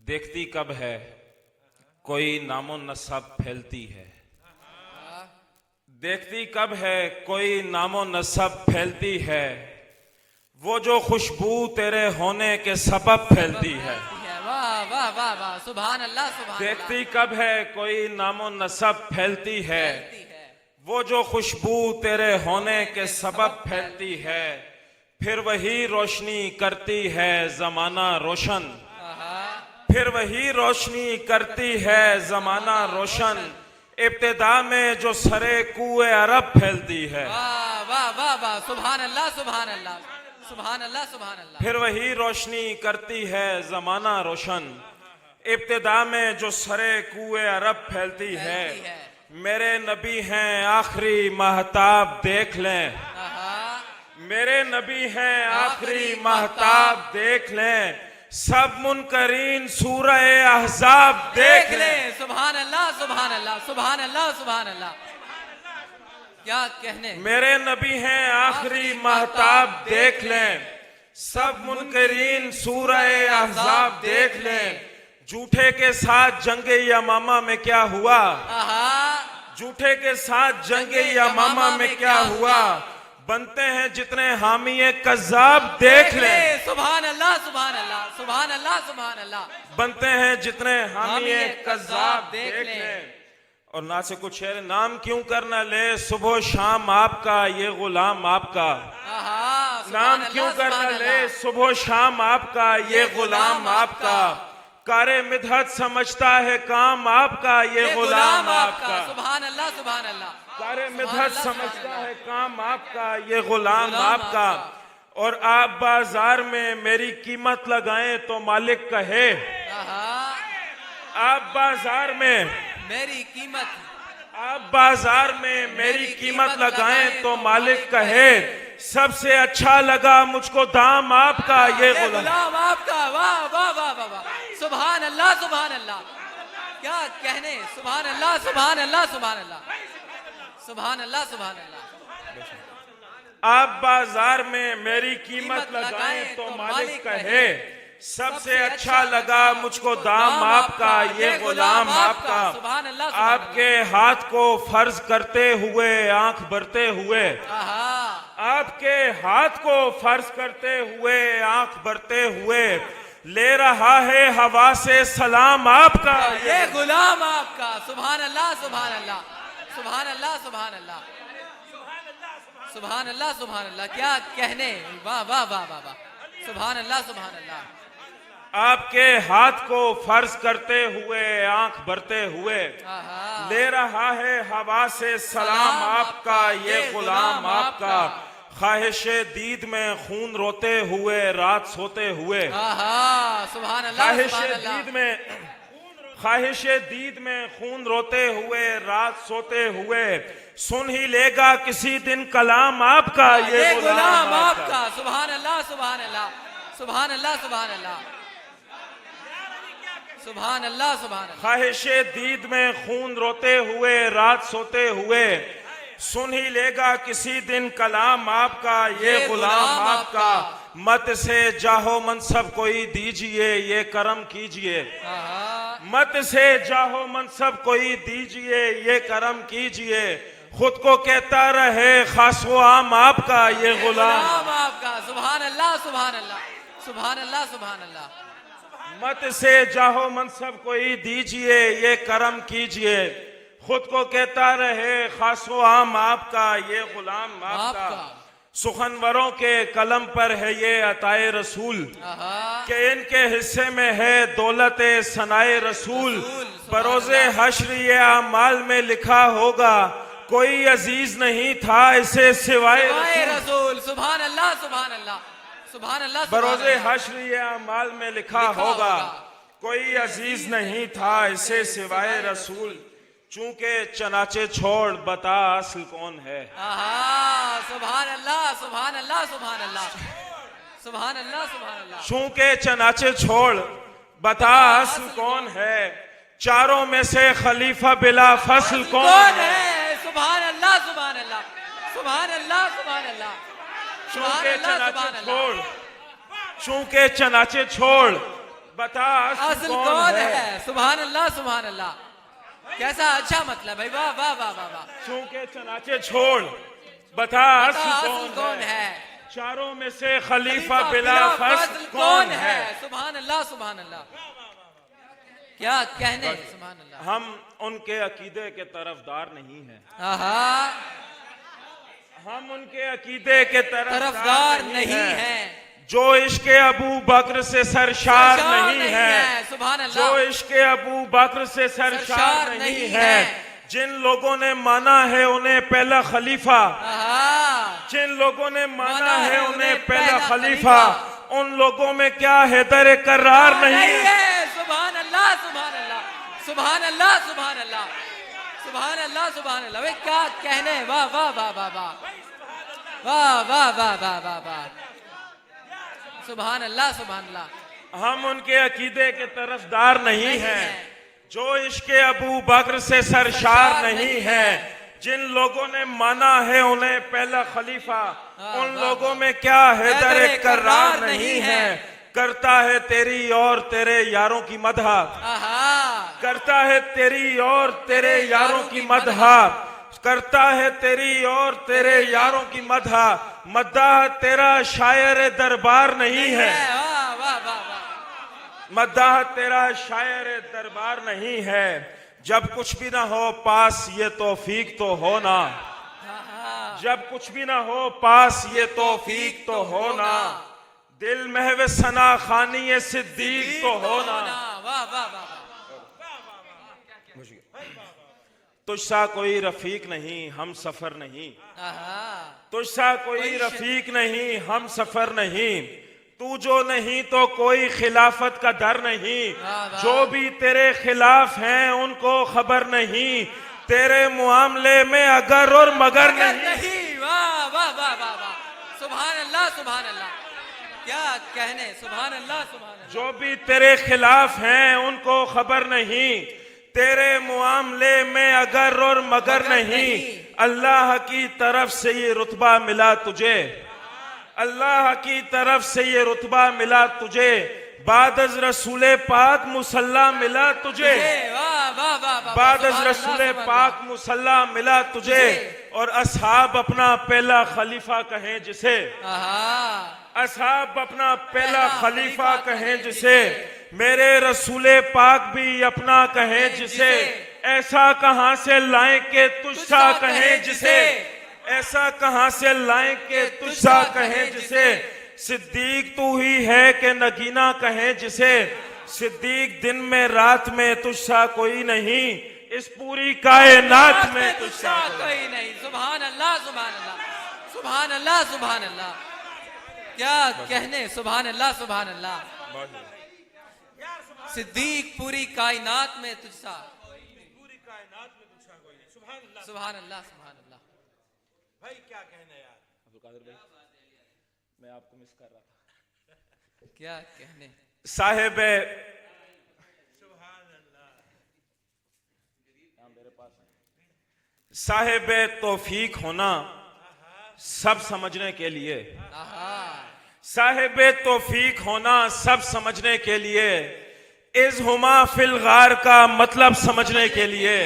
देखती कब है कोई नामो नसब फैलती है। देखती कब है कोई नामो नसब फैलती है, वो जो खुशबू तेरे होने के सबब फैलती है। वाह वाह वाह वाह, सुभान अल्लाह सुभान देखती कब है कोई नामो नसब फैलती है, वो जो खुशबू तेरे होने के सबब फैलती है। फिर वही रोशनी करती है जमाना रोशन, फिर वही रोशनी करती है जमाना रोशन। इब्तिदा में जो सरे कुए अरब फैलती है। वाह वाह वाह वाह, सुभान अल्लाह सुभान अल्लाह सुभान अल्लाह सुभान अल्लाह। फिर वही रोशनी करती है जमाना रोशन, इब्तिदा में जो सरे कुए अरब फैलती है। मेरे नबी हैं आखिरी महताब देख लें, मेरे नबी हैं आखिरी महताब देख लें। सब मुनकरीन सूरह अहज़ाब देख लें। सुभान अल्लाह सुभान अल्लाह सुभान अल्लाह सुभान अल्लाह। क्या कहने, मेरे नबी हैं आखिरी महताब देख लें। सब मुनकरीन सूरह अहज़ाब देख लें। झूठे के साथ जंगे यमामा में क्या हुआ, झूठे के साथ जंगे यमामा में क्या हुआ। बनते हैं जितने हामी कज़्ज़ाब देख लें। सुभान अल्लाह सुभान अल्लाह सुभान अल्लाह सुभान अल्लाह। बनते हैं जितने हामी कज़्ज़ाब देख लें। और ना से कुछ शेर, नाम क्यों करना ले सुबह शाम आपका ये गुलाम आपका। नाम क्यों करना ले सुबह शाम आपका ये गुलाम आपका। कारे मिदहत समझता है काम आपका ये गुलाम आपका। सुभान अल्लाह सुभान अल्लाह। कारे मिदहत समझता है काम आपका ये गुलाम आपका। और आप बाजार में मेरी कीमत लगाएं तो मालिक कहे, आप बाजार में मेरी कीमत, आप बाजार में मेरी कीमत लगाएं तो मालिक कहे, सबसे अच्छा लगा मुझको दाम आपका ये गुलाम आपका। वाह वाह वाह वाह वाह, सुभान अल्लाह सुभान अल्लाह। क्या कहने, सुभान अल्लाह सुभान अल्लाह सुभान अल्लाह सुभान अल्लाह सुभान अल्लाह। आप बाजार में मेरी कीमत लगाएं तो मालिक कहे, सबसे अच्छा लगा मुझको दाम आपका ये गुलाम आपका। आपके हाथ को फर्ज करते हुए आंख भरते हुए, आपके हाथ को फर्ज करते हुए आंख भरते हुए ले रहा है हवा से सलाम आपका ये गुलाम आपका। सुभान अल्लाह सुभान अल्लाह सुभान अल्लाह सुभान अल्लाह सुभान अल्लाह सुभान अल्लाह। क्या कहने, वाह वाह वाह वाह वाह, सुभान अल्लाह सुभान अल्लाह। आपके हाथ को फर्ज करते हुए आंख भरते हुए ले रहा है हवा से सलाम आपका ये गुलाम आपका। ख्वाहिशे दीद में खून रोते हुए रात सोते हुए, ख्वाहिशे दीद में, ख्वाहिशे दीद में खून रोते हुए रात सोते हुए सुन ही लेगा किसी दिन कलाम आपका ये गुलाम आपका। सुभान अल्लाह सुभान अल्लाह सुभान अल्लाह सुभान अल्लाह सुभान अल्लाह सुभान अल्लाह। ख्वाहिशे दीद में खून रोते हुए रात सोते हुए सुन ही लेगा किसी दिन कलाम आपका ये गुलाम आपका। मत से जाहो मनसब कोई दीजिए ये करम कीजिए, मत से जाहो मनसब कोई दीजिए ये करम कीजिए। खुद को कहता रहे खासो आम आपका ये गुलाम आपका। सुभान अल्लाह सुभान अल्लाह सुभान अल्लाह सुभान अल्लाह। मत से जाहो मनसब कोई दीजिए ये करम कीजिए। खुद को कहता रहे खासो आम आपका ये गुलाम आपका। सुखनवरों के कलम पर है ये अताए रसूल कि इनके हिस्से में है दौलत सनाए रसूल। बरोज़े हश्र ये अमाल में लिखा होगा कोई अजीज नहीं था इसे सिवाय रसूल। सुभान अल्लाह सुभान अल्लाह सुभान अल्लाह। बरोज़े हश्र ये अमाल में लिखा होगा कोई अजीज नहीं था इसे सिवाय रसूल। चूंकि चनाचे छोड़ बता असल कौन है। सुभान अल्लाह सुभान अल्लाह सुभान अल्लाह सुभान अल्लाह सुभान अल्लाह। चूंकि चनाचे छोड़ बता असल कौन है, चारों में से खलीफा बिला फसल कौन है। सुभान अल्लाह सुभान अल्लाह सुभान अल्लाह सुभान अल्लाह। चूंकि चनाचे छोड़, चूंकि चनाचे छोड़ बता असल कौन है? सुभान अल्लाह सुभान अल्लाह। कैसा अच्छा मतलब है, वाह वाह वाह वाह वाह। चूंकि चनाचे छोड़, बता असल कौन है? चारों में से खलीफा बिला फस्ल कौन है? सुभान अल्लाह सुभान अल्लाह। क्या कहने, सुभान अल्लाह। हम उनके अकीदे के तरफदार नहीं हैं। आहा, हम उनके अकीदे के तरफदार नहीं है जो इश्क अबू बकर से सरशार नहीं है। सुभान जो अल्लाह। इश्क अबू बकर से सरशार नहीं है। जिन लोगों ने माना है उन्हें पहला खलीफा, आहा, जिन लोगों ने माना है उन्हें पहला खलीफा, उन लोगों में क्या हैदर करार नहीं है। सुभान अल्लाह सुभान अल्लाह सुभान अल्लाह सुभान अल्लाह सुभान अल्लाह सुभान अल्लाह। वे क्या कहने, वाह वाह वाह वाह वाह वाह वाह वाह वाह वाह वाह। सुभान अल्लाह सुभान अल्लाह। हम उनके अकीदे के तरफदार नहीं हैं जो इश्क अबू बकर से सरशार नहीं है। जिन लोगों ने माना है उन्हें पहला खलीफा, उन लोगों में क्या हैदर करार नहीं है। करता है तेरी और तेरे यारों की मदह, करता है तेरी और तेरे यारों की मदह, करता है तेरी और तेरे यारों की मदह। मद्दाह तेरा शायर दरबार नहीं है, मद्दाह तेरा शायर दरबार नहीं है। जब कुछ भी ना हो पास ये तौफीक तो हो ना, जब कुछ भी ना हो पास ये तौफीक तो हो ना। दिल महव सना खानी सिद्दीक तो हो ना। तुझसा कोई रफीक नहीं हम सफर नहीं, तुझसा कोई रफीक नहीं हम सफर नहीं। तू जो नहीं तो कोई खिलाफत का डर नहीं। जो भी तेरे खिलाफ हैं उनको खबर नहीं। तेरे मुआमले में अगर और मगर नहीं। वाह वाह वाह वाह वाह। सुभान अल्लाह सुभान अल्लाह। क्या कहने, सुभान अल्लाह सुभान अल्लाह। जो भी तेरे खिलाफ हैं उनको खबर नहीं। तेरे मुआमले में अगर और मगर नहीं। अल्लाह की तरफ से ये रुतबा मिला तुझे, अल्लाह की तरफ से ये रुतबा मिला तुझे। बादज रसूले पाक मुसल्ला मिला तुझे, बादज रसूले पाक मुसल्ला मिला तुझे। और असहाब अपना पहला खलीफा कहें जिसे, असहाब अपना पहला खलीफा कहें जिसे। मेरे रसूले पाक भी अपना कहें जिसे। ऐसा कहां से लाएं के तुझसा कहें जिसे, ऐसा कहां से लाएं के तुझसा कहें जिसे। सिद्दीक तू ही है कि नगीना कहें जिसे। सिद्दीक दिन में रात में तुझसा कोई नहीं। इस पूरी कायनात में तुझसा कोई नहीं। सुभान अल्लाह सुभान अल्लाह सुभान अल्लाह सुभान अल्लाह। क्या कहने, सुभान अल्लाह सुभान अल्लाह। सिद्दीक पूरी कायनात में तुझसा, पूरी कायनात में तुझसा कोई नहीं। सुभान अल्लाह सुभान अल्लाह सुभान अल्लाह। भाई क्या कहना यार, अब्दुल कादिर भाई मैं आपको मिस कर रहा था। क्या कहने, साहिब मेरे पास साहिब तौफीक होना सब समझने के लिए, साहिब तौफीक होना सब समझने के लिए। इज हुमा फिल गार का मतलब समझने के लिए,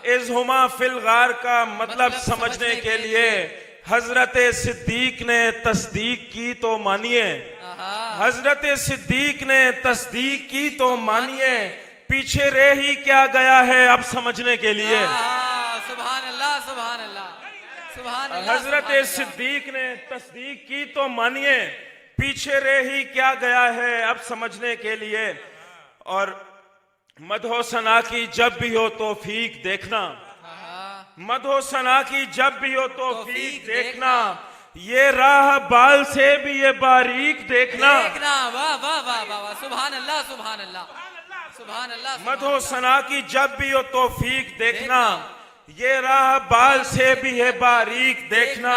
इज हुमा फिल गार का मतलब समझने के लिए। हजरत सिद्दीक ने तस्दीक की तो मानिए, हजरत सिद्दीक ने तस्दीक की तो मानिए। पीछे रह ही क्या गया है अब समझने के लिए। सुभान अल्लाह सुभान अल्लाह सुभान अल्लाह। हजरत सिद्दीक ने तस्दीक की तो मानिए, पीछे रह ही क्या गया है अब समझने के लिए। और मदहो सना की जब भी हो तौफीक देखना, मदहो सना की जब भी हो तौफीक देखना। ये राह बाल से भी ये बारीक देखना, वाह वाह वाह वाह। सुभान अल्लाह सुभान अल्लाह सुभान अल्लाह। मदहो सना की जब भी हो तौफीक देखना। ये राह बाल से भी है बारीक देखना।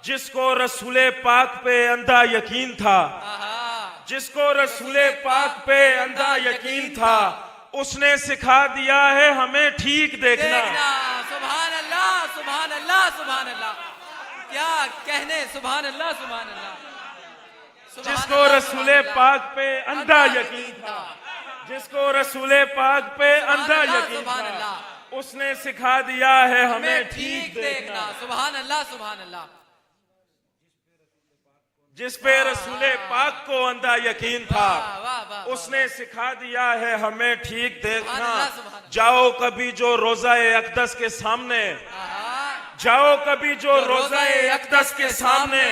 जिसको रसूले पाक पे अंधा यकीन था, जिसको रसूले पाक पे अंधा यकीन था, उसने सिखा दिया है हमें ठीक देखना। सुभान अल्लाह सुभान अल्लाह सुभान अल्लाह। क्या कहने, सुभान अल्लाह सुभान अल्लाह जिसको रसूले पाक पे अंधा यकीन था, जिसको रसूले पाक पे अंधा यकीन था, उसने सिखा दिया है हमें ठीक देखना। सुभान अल्लाह सुभान अल्लाह। जिस पे रसूले पाक को अंधा यकीन था, वाह वाह। उसने सिखा दिया है हमें ठीक देखना। सुभान अल्लाह। जाओ कभी जो रोजा अक़दस के सामने, आहा। जाओ कभी जो रोजा अक़दस के सामने,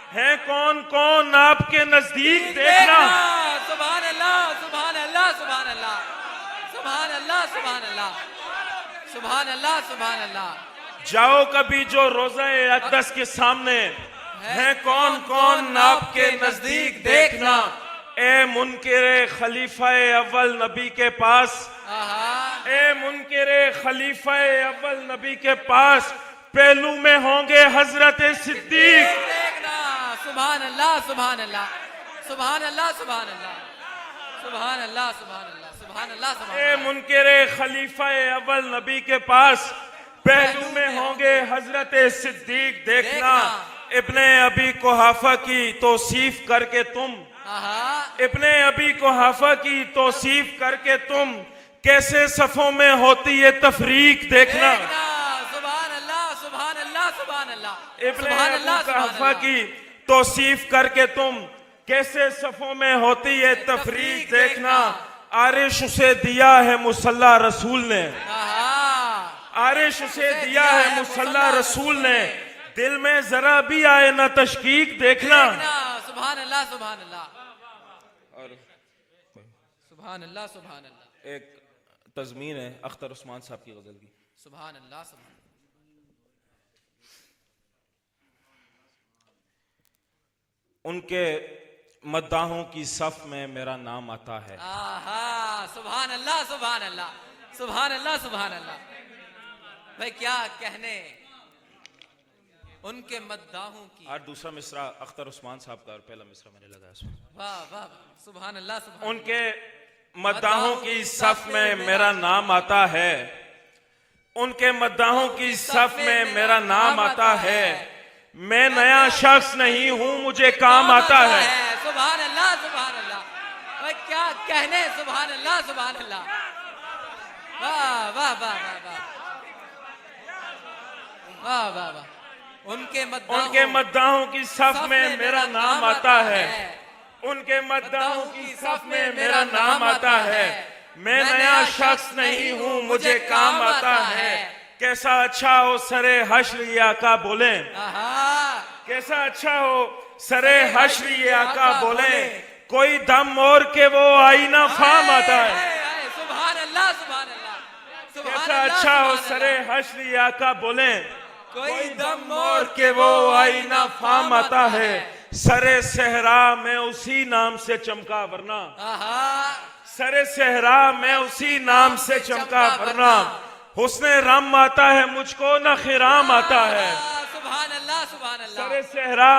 है कौन कौन आपके नजदीक देखना। सुभान अल्लाह सुभान अल्लाह सुभान अल्लाह सुभान अल्लाह सुभान अल्लाह सुभान अल्लाह सुभान अल्लाह। जाओ कभी जो रोजा अक़दस के सामने, है कौन कौन आपके नजदीक देखना। ए मुनकिरे खलीफा अव्वल नबी के पास, आहा। ए मुनकिरे खलीफा अव्वल नबी के पास, पहलू में होंगे हजरत सिद्दीक। देखना। सुभान अल्लाह सुभान अल्लाह सुभान अल्लाह सुभान अल्लाह सुभान अल्लाह सुभान अल्लाह सुभान अल्लाह सुभान ए अल्लाह। मुनकिरे खलीफा अव्वल नबी के पास, पहलू में होंगे हजरत सिद्दीक देखना। इब्ने अबी कुहाफा की तौसीफ करके तुम, आहा। इब्ने अबी कुहाफा की तौसीफ करके तुम, कैसे सफों में होती है तफरीक देखना। सुभान अल्लाह सुभान अल्लाह सुभान अल्लाह। इब्ने अबी कुहाफा की तौसीफ करके तुम, कैसे सफों में होती है तफरीक देखना। आरिश उसे दिया है मुसल्ला रसूल ने, आरिश उसे दिया है मुसल्ला रसूल ने, दिल में जरा भी आए ना तशकीक देखना। सुभान अल्लाह सुभान अल्लाह और सुभान अल्लाह सुभान अल्लाह। एक तज़मीन है अख्तर उस्मान साहब की गजल की। सुभान अल्लाह सुभान। उनके मद्दाहों की सफ में मेरा नाम आता है। आहा। सुभान अल्लाह सुभान अल्लाह सुभान अल्लाह सुभान अल्लाह। भाई क्या कहने उनके मद्दाहों की। और दूसरा मिसरा अख्तर उस्मान साहब का, और पहला मिसरा मैंने लगाया इसमें। वाह वाह सुभान अल्लाह सुभान। उनके मद्दाहों की सफ में मेरा नाम आता है, उनके मद्दाहों की सफ में मेरा नाम आता है। मैं नया शख्स नहीं हूं, मुझे काम आता है। सुभान अल्लाह सुभान अल्लाह। भाई क्या कहने। सुभान अल्लाह सुभान अल्लाह। वाह वाह वाह वाह वाह वाह वाह। उनके मद्दाहों की सफ में मेरा नाम आता है, उनके मद्दाहों की सफ में मेरा नाम आता है। मैं नया शख्स नहीं हूँ, मुझे काम आता है। कैसा अच्छा हो सरे हश्र ये आका बोले, कैसा अच्छा हो सरे हश्र ये आका बोले, कोई दम और के वो आईना फाम आता है। सुभान अल्लाह सुभान अल्लाह। कैसा अच्छा हो सरे हश्र ये आका बोले, कोई दम और के वो आईना फाम आता है। सरे सहरा में उसी नाम से चमका वरना, सरे सहरा में उसी नाम से चमका वरना, हुस्ने राम आता है मुझको न खिराम आता है। सुभान अल्लाह सुभान अल्लाह। सरे सहरा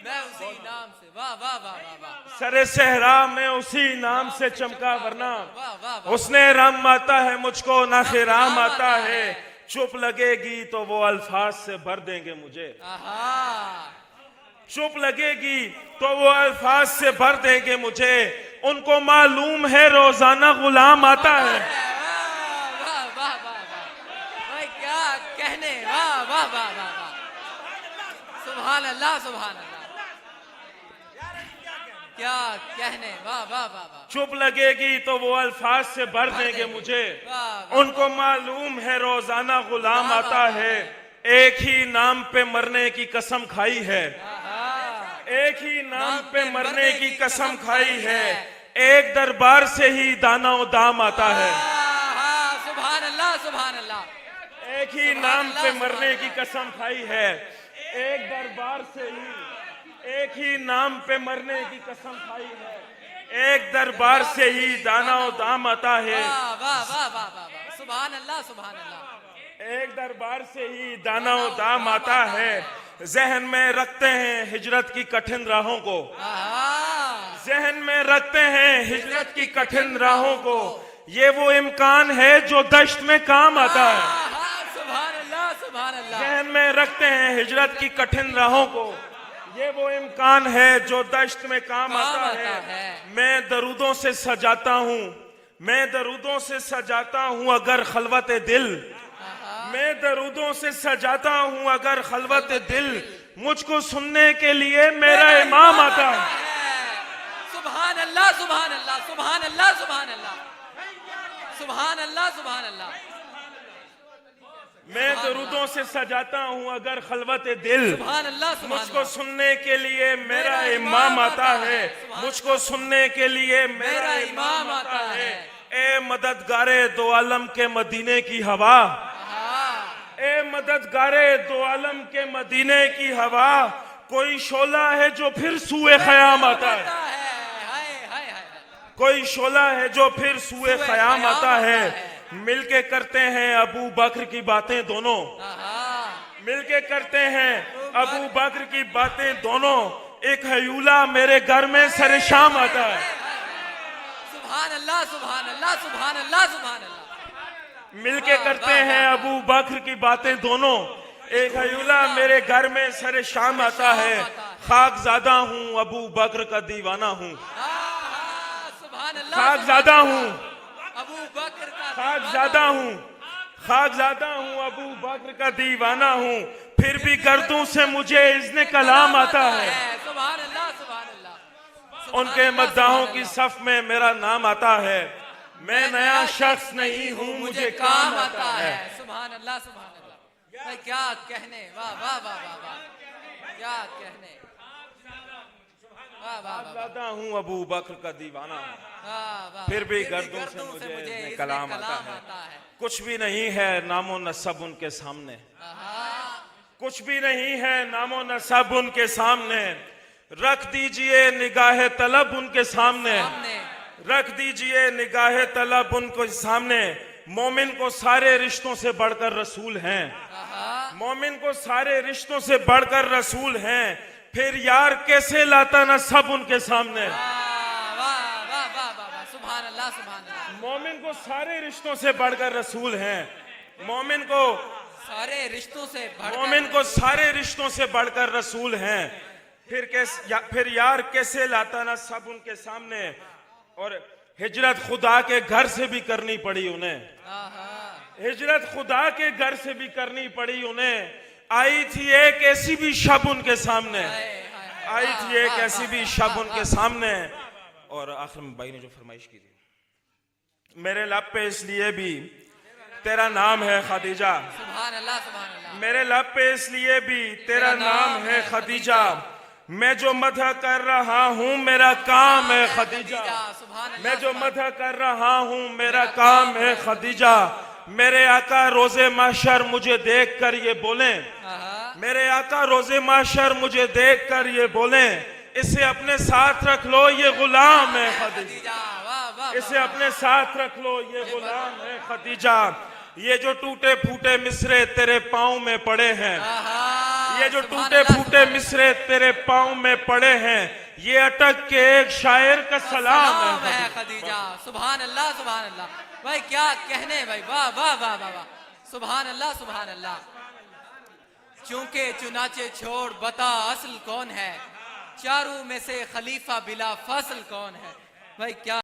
मैं उसी नाम से। वाह वाह वाह वाह। सरे सहरा में उसी नाम से चमका वरना, वाह वाह। हुस्ने राम आता है मुझको न खिराम आता है। चुप लगेगी तो वो अल्फाज से भर देंगे मुझे, चुप लगेगी तो वो अल्फाज से भर देंगे मुझे। उनको मालूम है रोजाना गुलाम आता है। वाह वाह वाह भाई क्या कहने। वाह वाह वाह वाह। सुभान अल्लाह सुभान अल्लाह। क्या कहने। वाह वाह वाह वाह। चुप लगेगी तो वो अल्फाज से भर देंगे मुझे। उनको मालूम है रोजाना गुलाम आता है। एक ही नाम पे मरने की कसम खाई है, एक ही नाम पे मरने की कसम खाई है। एक दरबार से ही दाना दाम आता है। सुभान अल्लाह सुभान अल्लाह। एक ही नाम पे मरने की कसम खाई है। एक दरबार से ही, एक ही नाम पे मरने की कसम खाई है। एक दरबार से ही दाना दाम आता है। वाह वाह वाह वाह। सुभान अल्लाह सुभान अल्लाह। एक दरबार से ही दाना दाम आता है। जहन में रखते हैं हिजरत की कठिन राहों को, जहन में रखते हैं हिजरत की कठिन राहों को। ये वो इम्कान है जो दश्त में काम आता है। सुभान अल्लाह सुभान अल्लाह। जहन में रखते हैं हिजरत की कठिन राहों को, ये वो इम्कान है जो दश्त में काम आता है। मैं दरूदों से सजाता हूँ, मैं दरूदों से सजाता हूँ अगर खलवत दिल, मैं दरूदों से सजाता हूँ अगर खलवत दिल, मुझको सुनने के लिए मेरा इमाम आता है। सुभान अल्लाह सुभान अल्लाह सुभान अल्लाह सुभान अल्लाह सुभान अल्लाह सुभान अल्लाह। मैं दरूदों से सजाता हूँ अगर खलवत दिल, सुभान अल्लाह सुभान मुझको सुनने के लिए मेरा इमाम आता है, मुझको सुनने के लिए मेरा इमाम आता है। ए मददगारे दो आलम के मदीने की हवा, ए मददगारे दो आलम के मदीने की हवा, कोई शोला है जो फिर सूए ख़याम आता है, कोई शोला है जो फिर सूए ख़याम आता है। मिलके करते हैं अबू बकर की बातें दोनों, मिलके करते हैं अबू बकर की बातें दोनों, एक हयूला मेरे घर में सरे शाम आता है। सुभान अल्लाह सुभान अल्लाह सुभान अल्लाह सुभान अल्लाह। मिलके करते हैं अबू बकर की बातें दोनों, एक हयूला मेरे घर में सरे शाम आता है। खाकजादा हूँ अबू बकर का दीवाना हूँ, खाकजादा हूँ अबू बकर का खाकजादा हूँ, खाकजादा हूँ अबू बकर का दीवाना हूँ, फिर भी गर्दों से मुझे इज़्ने कलाम आता है। सुभान अल्लाह सुभान अल्लाह। उनके मद्दाहों की सफ में मेरा नाम आता है। मैं नया शख्स नहीं हूँ, मुझे काम आता है। सुभान अल्लाह सुभान अल्लाह। भाई क्या कहने, वाह वाह वाह वाह वाह, क्या कहने, वाह वाह वाह। खाकजादा हूँ अबू बकर का दीवाना हूँ, वाह वाह। फिर भी गर्दों से मुझे इज़्ने कलाम आता है। कुछ भी नहीं है नामो नसब उनके सामने, कुछ भी नहीं है नामो नसब उनके सामने। रख दीजिए निगाह तलब उनके सामने, रख दीजिए निगाह तलब उनके सामने। मोमिन को सारे रिश्तों से बढ़कर रसूल हैं, मोमिन को सारे रिश्तों से बढ़कर रसूल हैं। फिर यार कैसे लाता ना सब उनके सामने। मोमिन को सारे रिश्तों से बढ़कर रसूल हैं, मोमिन को सारे रिश्तों से मोमिन को सारे रिश्तों से बढ़कर रसूल हैं। फिर यार कैसे लाता ना सब उनके सामने। और हिजरत खुदा के घर से भी करनी पड़ी उन्हें, हिजरत खुदा के घर से भी करनी पड़ी उन्हें। आई थी एक ऐसी भी शब उनके सामने, आई थी एक ऐसी भी शब उनके सामने। और आखिर में भाई ने जो फरमाइश की थी, मेरे लब पे इसलिए भी तेरा नाम है खदीजा, सुभान अल्लाह सुभान अल्लाह। मेरे लब पे इसलिए भी तेरा नाम है खदीजा। मैं जो मदह कर रहा हूँ मेरा काम है खदीजा, मैं जो मदह कर रहा हूँ मेरा काम है खदीजा। मेरे आका रोजे माशर मुझे देख कर ये बोले, मेरे आका रोजे माशर मुझे देख कर ये बोले, इसे अपने साथ रख लो ये गुलाम है खदीजा, इसे अपने साथ रख लो ये गुलाम है खदीजा। ये जो टूटे फूटे मिसरे तेरे पाँव में पड़े हैं, ये जो टूटे फूटे मिसरे तेरे पाँव में पड़े हैं, ये अटक के एक शायर का सलाम है खदीजा। सुभान अल्लाह सुभान अल्लाह। भाई क्या कहने भाई, वाह वाह वाह वाह वाह। सुभान अल्लाह सुभान अल्लाह। चूंकि चुनाचे छोड़ बता असल कौन है, चारों में से खलीफा बिला फसल कौन है। भाई क्या